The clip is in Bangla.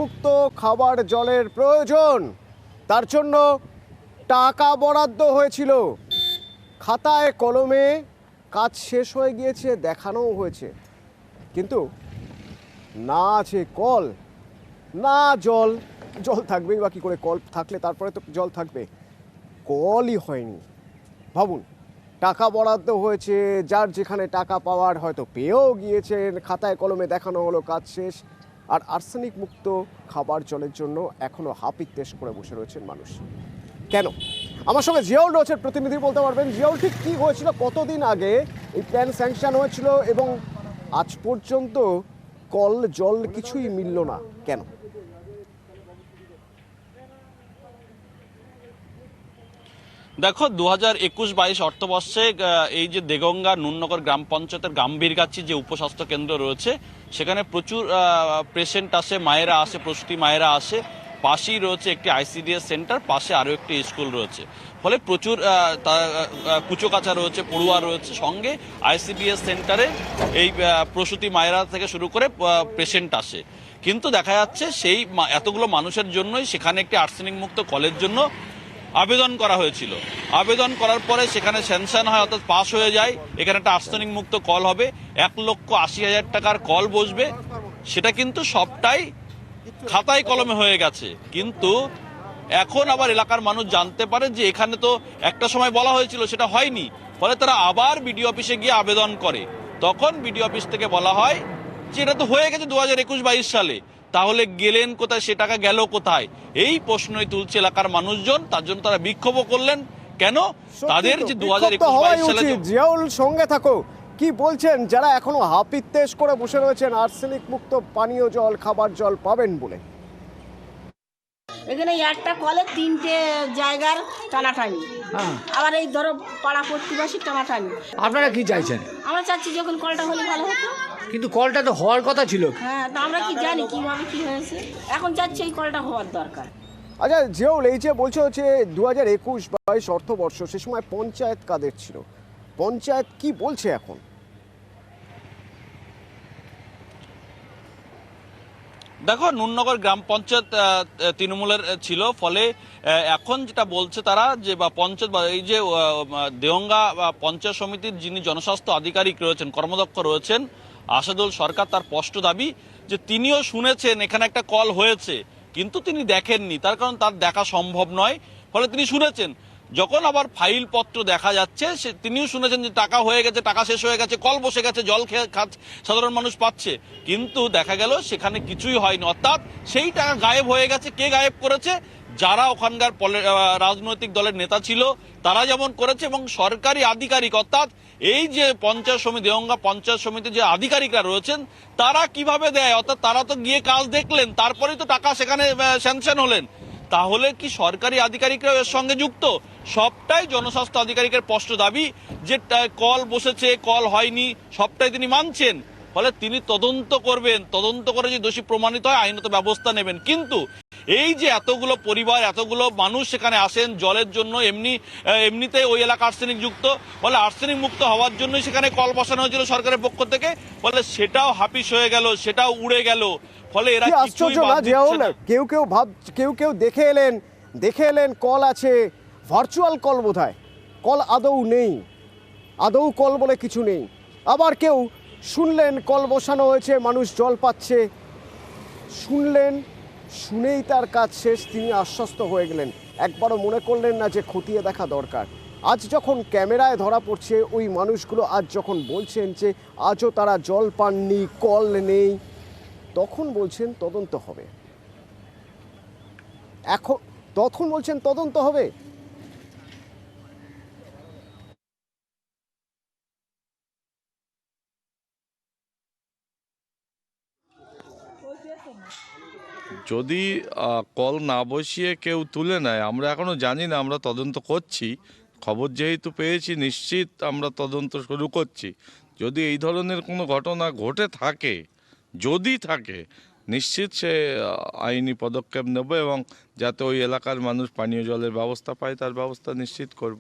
মুক্ত খাবার জলের প্রয়োজন, তার জন্য টাকা বরাদ্দ হয়েছিল। খাতায় কলমে কাজ শেষ হয়ে গিয়েছে, দেখানোও হয়েছে, কিন্তু না আছে কল, না জল। জল থাকবেই বা কী করে? কল থাকলে তারপরে তো জল থাকবে, কলই হয়নি। ভাবুন, টাকা বরাদ্দ হয়েছে, যার যেখানে টাকা পাওয়ার হয়তো পেয়েও গিয়েছেন, খাতায় কলমে দেখানো হলো কাজ শেষ, আর আর্সেনিক মুক্ত খাবার জলের জন্য এখনো হাপিত্তেশ করে বসে রয়েছেন মানুষ। কেন? আমার সঙ্গে জিয়াউল রয়েছেন, প্রতিনিধি বলতে পারবেন। জিয়াউল, ঠিক কী হয়েছিল? কতদিন আগে এই প্ল্যান স্যাংশন হয়েছিল এবং আজ পর্যন্ত কল জল কিছুই মিলল না, কেন? দেখো, 2021-22 অর্থবর্ষে এই যে দেগঙ্গা নুননগর গ্রাম পঞ্চায়েতের গাম্ভীরগাছি যে উপস্বাস্থ্য কেন্দ্র রয়েছে, সেখানে প্রচুর পেশেন্ট আসে, মায়েরা আসে, প্রসূতি মায়েরা আসে। পাশেই রয়েছে একটি আইসিডিএস সেন্টার, পাশে আরও একটি স্কুল রয়েছে। ফলে প্রচুর কুচোকাচা রয়েছে, পড়ুয়া রয়েছে, সঙ্গে আইসিডিএস সেন্টারে এই প্রসূতি মায়েরা থেকে শুরু করে পেশেন্ট আসে। কিন্তু দেখা যাচ্ছে সেই এতগুলো মানুষের জন্যই সেখানে একটি আর্সেনিক মুক্ত কলের জন্য আবেদন করা হয়েছিল। আবেদন করার পরে সেখানে স্যাংশন হয়, অর্থাৎ পাস হয়ে যায়। এখানে একটা আর্সেনিক মুক্ত কল হবে, 1,80,000 টাকার কল বসবে। সেটা কিন্তু সবটাই খাতায় কলমে হয়ে গেছে। কিন্তু এখন আবার এলাকার মানুষ জানতে পারে যে এখানে তো একটা সময় বলা হয়েছিল, সেটা হয়নি। ফলে তারা আবার বিডিও অফিসে গিয়ে আবেদন করে। তখন বিডিও অফিস থেকে বলা হয় যে এটা তো হয়ে গেছে 2021-22 সালে, তাহলে গেলেন কোথায়, সে টাকা গেল কোথায়? এই প্রশ্নই তুলছে এলাকার মানুষজন। তার জন্য তারা বিক্ষোভও করলেন। কেন? তাদের যে 2021-22 সালে। জিয়াউল, সঙ্গে থাকো। কি বলছেন যারা এখনো হাপিত্তেশ করে বসে রয়েছেন আর্সেনিক মুক্ত পানীয় জল, খাবার জল পাবেন বলে? এখানে একটা কলে 3টে জায়গার টানাটানি, আবার এই ধরো পাড়া প্রতিবাসী টানাটানি। আপনারা কি চাইছেন? আমরা চাচ্ছি যখন কলটা হলে ভালো হতো। কিন্তু কলটা তো হওয়ার কথা ছিল। হ্যাঁ, তা আমরা কি জানি কিভাবে কি হয়েছে? এখন চাচ্ছি এই কলটা হওয়ার দরকার। আচ্ছা জিয়াউল, এই যে বলছো হচ্ছে 2021-22 অর্থবর্ষ, সে সময় পঞ্চায়েত কাদের ছিল? পঞ্চায়েত কি বলছে এখন? দেখো, নুননগর গ্রাম পঞ্চায়েত তৃণমূলের ছিল। ফলে এখন যেটা বলছে তারা যে বা পঞ্চায়েত বা এই যে দেওঙ্গা পঞ্চায়েত সমিতির যিনি জনস্বাস্থ্য আধিকারিক রয়েছেন, কর্মদক্ষ রয়েছেন আসাদুল সরকার, তার স্পষ্ট দাবি যে তিনিও শুনেছেন এখানে একটা কল হয়েছে, কিন্তু তিনি দেখেননি। তার কারণ তার দেখা সম্ভব নয়। ফলে তিনি শুনেছেন। যখন আবার ফাইল পত্র দেখা যাচ্ছে, তিনিও শুনেছেন যে টাকা হয়ে গেছে, টাকা শেষ হয়ে গেছে, কল বসে গেছে, জল সাধারণ মানুষ পাচ্ছে। কিন্তু দেখা গেল সেখানে কিছুই হয়নি, অর্থাৎ সেই টাকা গায়েব হয়ে গেছে। কে গায়েব করেছে? যারা ওখানকার রাজনৈতিক দলের নেতা ছিল তারা যেমন করেছে, এবং সরকারি আধিকারিক, অর্থাৎ এই যে পঞ্চায়েত সমিতি, দেওঙ্গা পঞ্চায়েত সমিতির যে আধিকারিকরা রয়েছেন, তারা কিভাবে দেয়? অর্থাৎ তারা তো গিয়ে কাজ দেখলেন, তারপরেই তো টাকা সেখানে স্যাংশন হলেন। তাহলে কি সরকারি আধিকারিকরা এর সঙ্গে যুক্ত? সবটাই জনস্বাস্থ্য আধিকারিকের স্পষ্ট দাবি যে কল বসেছে, কল হয়নি, সবটাই তিনি মানছেন। ফলে তিনি তদন্ত করবেন, তদন্ত করে যদি দোষী প্রমাণিত হয় আইনত ব্যবস্থা নেবেন। কিন্তু এই যে এতগুলো পরিবার, এতগুলো মানুষ সেখানে আসেন জলের জন্য, এমনিতে ওই এলাকা আর্সেনিক যুক্ত, বলে আর্সেনিক মুক্ত হওয়ার জন্যই সেখানে কল বসানো হয়েছিল সরকারের পক্ষ থেকে। বলে সেটাও হাপিস হয়ে গেল, সেটাও উড়ে গেল। ফলে এরা কিছুই বাদ দিচ্ছে না। কেউ কেউ দেখে এলেন কল আছে, ভার্চুয়াল কল বোধহয়, কল আদৌ নেই, আদৌ কল বলে কিছু নেই। আবার কেউ শুনলেন কল বসানো হয়েছে, মানুষ জল পাচ্ছে, শুনলেন, শুনেই তার কাজ শেষ, তিনি আশ্বস্ত হয়ে গেলেন, একবারও মনে করলেন না যে খতিয়ে দেখা দরকার। আজ যখন ক্যামেরায় ধরা পড়ছে ওই মানুষগুলো, আজ যখন বলছেন যে আজও তারা জল পাননি, কল নেই, তখন বলছেন তদন্ত হবে। তখন বলছেন তদন্ত হবে। যদি কল না বসিয়ে কেউ তুলে নেয়, আমরা এখনও জানি না, আমরা তদন্ত করছি। খবর যেহেতু পেয়েছি, নিশ্চিত আমরা তদন্ত শুরু করছি। যদি এই ধরনের কোনো ঘটনা ঘটে থাকে, যদি থাকে, নিশ্চিত সে আইনি পদক্ষেপ নেব এবং যাতে ওই এলাকার মানুষ পানীয় জলের ব্যবস্থা পায় তার ব্যবস্থা নিশ্চিত করব।